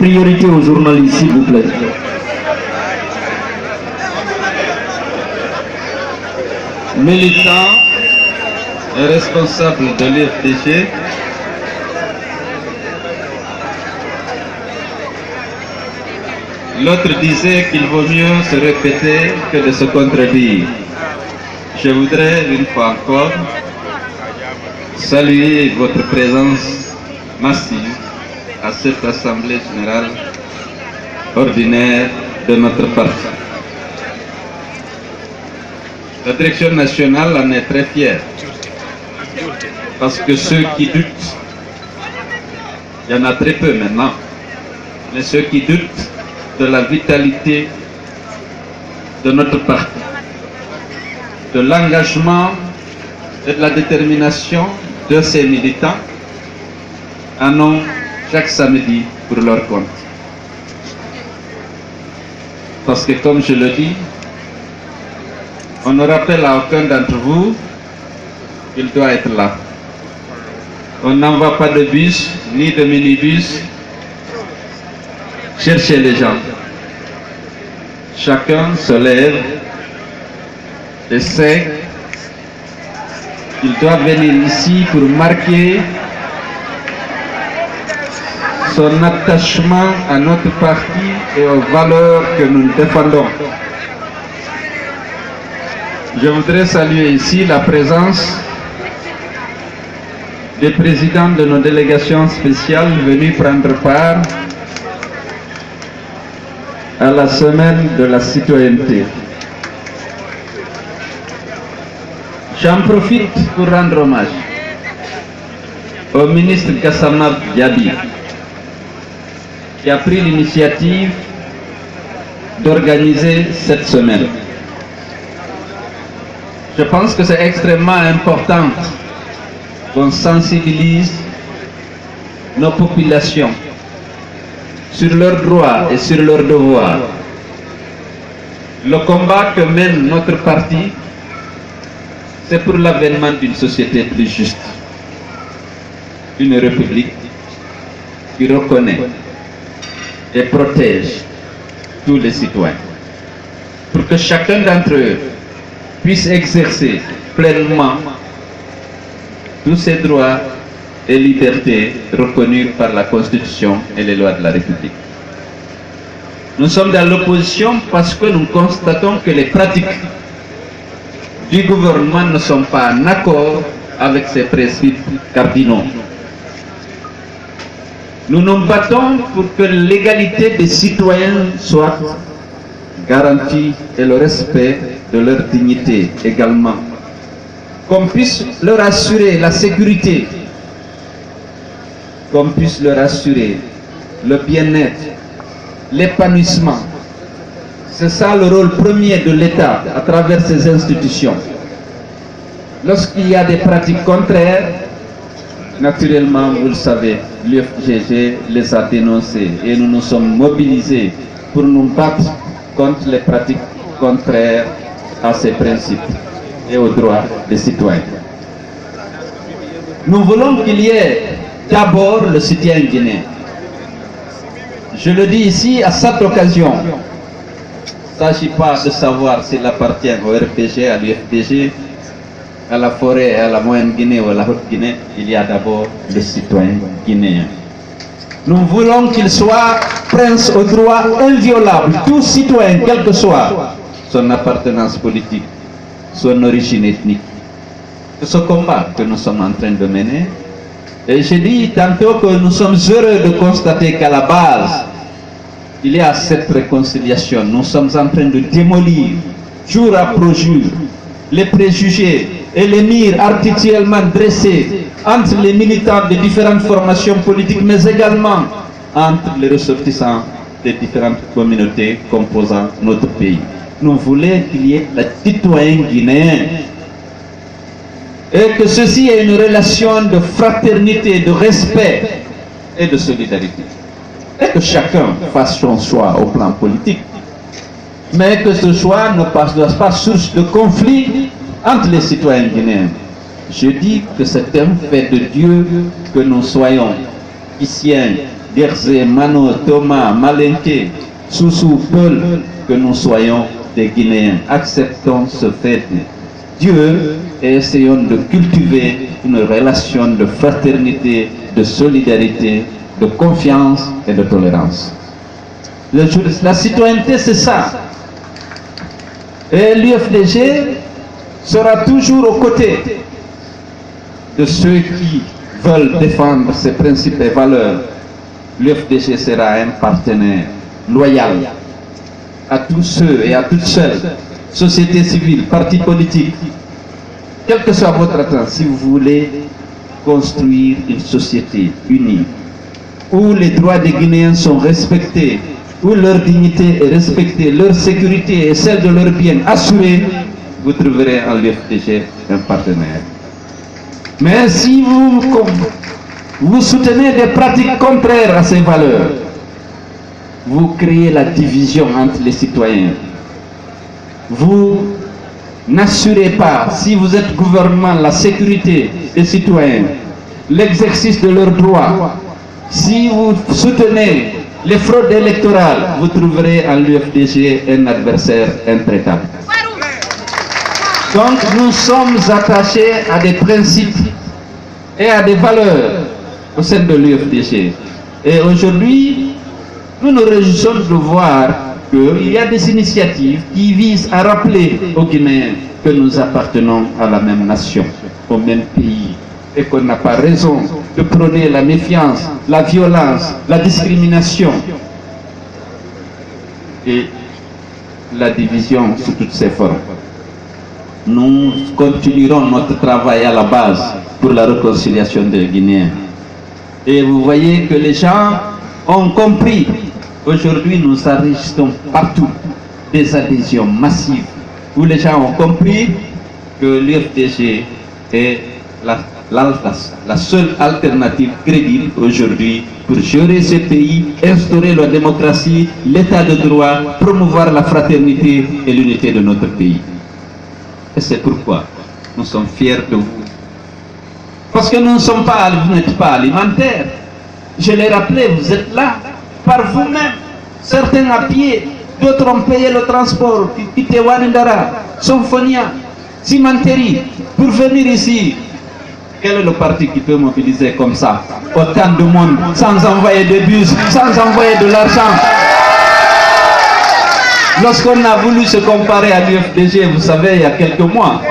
priorité aux journalistes, s'il vous plaît. Militant et responsable de l'UFDG, l'autre disait qu'il vaut mieux se répéter que de se contredire. Je voudrais une fois encore saluer votre présence massive à cette assemblée générale ordinaire de notre parti. La direction nationale en est très fière, parce que ceux qui doutent, il y en a très peu maintenant, mais ceux qui doutent de la vitalité de notre parti, de l'engagement et de la détermination de ses militants, en ont chaque samedi pour leur compte. Parce que comme je le dis, on ne rappelle à aucun d'entre vous qu'il doit être là. On n'envoie pas de bus ni de minibus chercher les gens. Chacun se lève et sait qu'il doit venir ici pour marquer son attachement à notre parti et aux valeurs que nous défendons. Je voudrais saluer ici la présence des présidents de nos délégations spéciales venus prendre part à la semaine de la citoyenneté. J'en profite pour rendre hommage au ministre Gassama Diaby, qui a pris l'initiative d'organiser cette semaine. Je pense que c'est extrêmement important qu'on sensibilise nos populations sur leurs droits et sur leurs devoirs. Le combat que mène notre parti, c'est pour l'avènement d'une société plus juste, une république qui reconnaît et protège tous les citoyens, pour que chacun d'entre eux puisse exercer pleinement tous ses droits et libertés reconnus par la Constitution et les lois de la République. Nous sommes dans l'opposition parce que nous constatons que les pratiques du gouvernement ne sont pas en accord avec ces principes cardinaux. Nous nous battons pour que l'égalité des citoyens soit garantie et le respect de leur dignité également. Qu'on puisse leur assurer la sécurité, qu'on puisse leur assurer le bien-être, l'épanouissement. C'est ça le rôle premier de l'État à travers ses institutions. Lorsqu'il y a des pratiques contraires, naturellement, vous le savez, l'UFDG les a dénoncées et nous nous sommes mobilisés pour nous battre contre les pratiques contraires à ces principes et aux droits des citoyens. Nous voulons qu'il y ait d'abord le soutien guinéen. Je le dis ici à cette occasion. Il ne s'agit pas de savoir s'il appartient au RPG, à l'UFDG, à la forêt, à la moyenne Guinée ou à la haute Guinée. Il y a d'abord le citoyen guinéen. Nous voulons qu'il soit prince au droit inviolable, tout citoyen, quelle que soit son appartenance politique, son origine ethnique. C'est ce combat que nous sommes en train de mener. Et j'ai dit tantôt que nous sommes heureux de constater qu'à la base, il y a cette réconciliation. Nous sommes en train de démolir, jour après jour, les préjugés et les murs artificiellement dressés entre les militants de différentes formations politiques, mais également entre les ressortissants des différentes communautés composant notre pays. Nous voulons qu'il y ait le citoyen guinéen et que ceci ait une relation de fraternité, de respect et de solidarité. Et que chacun fasse son choix au plan politique, mais que ce choix ne passe pas source de conflit entre les citoyens guinéens. Je dis que c'est un fait de Dieu que nous soyons ici Gerze, Mano, Thomas, Malenke, Soussou, Paul, que nous soyons des Guinéens. Acceptons ce fait de Dieu et essayons de cultiver une relation de fraternité, de solidarité, de confiance et de tolérance. La citoyenneté, c'est ça. Et l'UFDG sera toujours aux côtés de ceux qui veulent défendre ces principes et valeurs. L'UFDG sera un partenaire loyal à tous ceux et à toutes celles, société civile, partis politiques, quel que soit votre attente, si vous voulez construire une société unie, où les droits des Guinéens sont respectés, où leur dignité est respectée, leur sécurité et celle de leurs biens assurée, vous trouverez en l'UFDG un partenaire. Mais si vous soutenez des pratiques contraires à ces valeurs, vous créez la division entre les citoyens. Vous n'assurez pas, si vous êtes gouvernement, la sécurité des citoyens, l'exercice de leurs droits. Si vous soutenez les fraudes électorales, vous trouverez en l'UFDG un adversaire intraitable. Donc nous sommes attachés à des principes et à des valeurs au sein de l'UFDG. Et aujourd'hui, nous nous réjouissons de voir qu'il y a des initiatives qui visent à rappeler aux Guinéens que nous appartenons à la même nation, au même pays, et qu'on n'a pas raison de prôner la méfiance, la violence, la discrimination et la division sous toutes ses formes. Nous continuerons notre travail à la base pour la réconciliation des Guinéens. Et vous voyez que les gens ont compris. Aujourd'hui, nous enregistrons partout des adhésions massives où les gens ont compris que l'UFDG est la seule alternative crédible aujourd'hui pour gérer ce pays, instaurer la démocratie, l'état de droit, promouvoir la fraternité et l'unité de notre pays. Et c'est pourquoi nous sommes fiers de vous. Parce que nous ne sommes pas, vous n'êtes pas alimentaires. Je l'ai rappelé, vous êtes là, par vous-même. Certains à pied, d'autres ont payé le transport, Wanindara, Somfonia, Cimenterie, pour venir ici. Quel est le parti qui peut mobiliser comme ça autant de monde, sans envoyer de bus, sans envoyer de l'argent? Lorsqu'on a voulu se comparer à l'UFDG, vous savez, il y a quelques mois,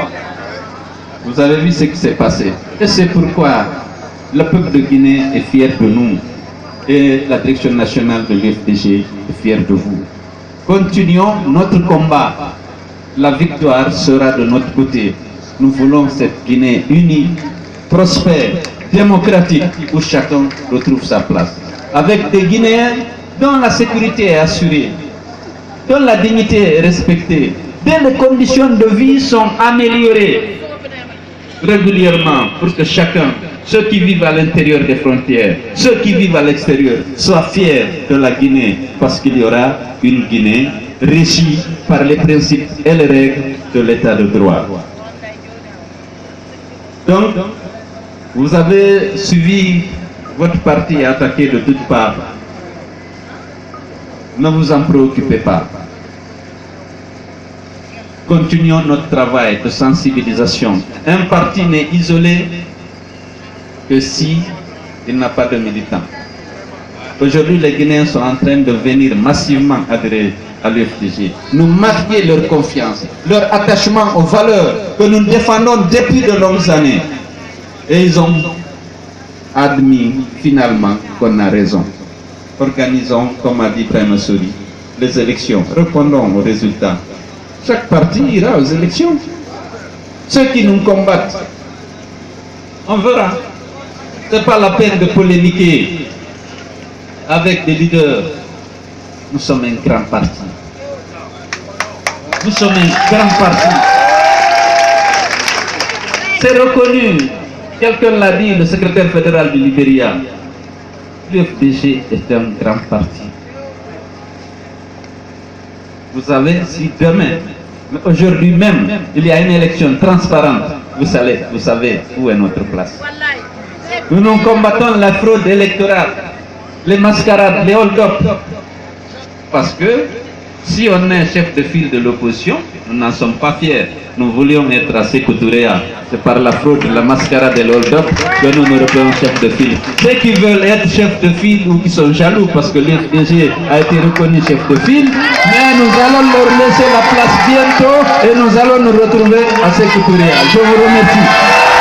vous avez vu ce qui s'est passé. Et c'est pourquoi le peuple de Guinée est fier de nous. Et la direction nationale de l'UFDG est fière de vous. Continuons notre combat. La victoire sera de notre côté. Nous voulons cette Guinée unie, prospère, démocratique, où chacun retrouve sa place. Avec des Guinéens dont la sécurité est assurée, dont la dignité est respectée, dont les conditions de vie sont améliorées régulièrement pour que chacun, ceux qui vivent à l'intérieur des frontières, ceux qui vivent à l'extérieur, soient fiers de la Guinée, parce qu'il y aura une Guinée régie par les principes et les règles de l'état de droit. Donc, vous avez suivi votre parti attaqué de toutes parts. Ne vous en préoccupez pas. Continuons notre travail de sensibilisation. Un parti n'est isolé que si il n'a pas de militants. Aujourd'hui, les Guinéens sont en train de venir massivement adhérer à l'UFDG. Nous marquer leur confiance, leur attachement aux valeurs que nous défendons depuis de longues années. Et ils ont admis finalement qu'on a raison. Organisons, comme a dit Ibrahima Sory, les élections. Répondons aux résultats. Chaque parti ira aux élections. Ceux qui nous combattent, on verra. Ce n'est pas la peine de polémiquer avec des leaders. Nous sommes un grand parti. Nous sommes un grand parti. C'est reconnu. Quelqu'un l'a dit, le secrétaire fédéral du Libéria. L'UFDG est un grand parti. Vous savez, si demain, aujourd'hui même, il y a une élection transparente, vous savez où est notre place. Nous combattons la fraude électorale. les mascarades, les hold-up. Parce que si on est chef de file de l'opposition, nous n'en sommes pas fiers. Nous voulions être à Sékou Touré. C'est par la fraude, la mascarade et le hold-up que nous nous reprenons chef de file. Ceux qui veulent être chef de file ou qui sont jaloux parce que l'FDG a été reconnu chef de file, mais nous allons leur laisser la place bientôt et nous allons nous retrouver à Sékou Touré. Je vous remercie.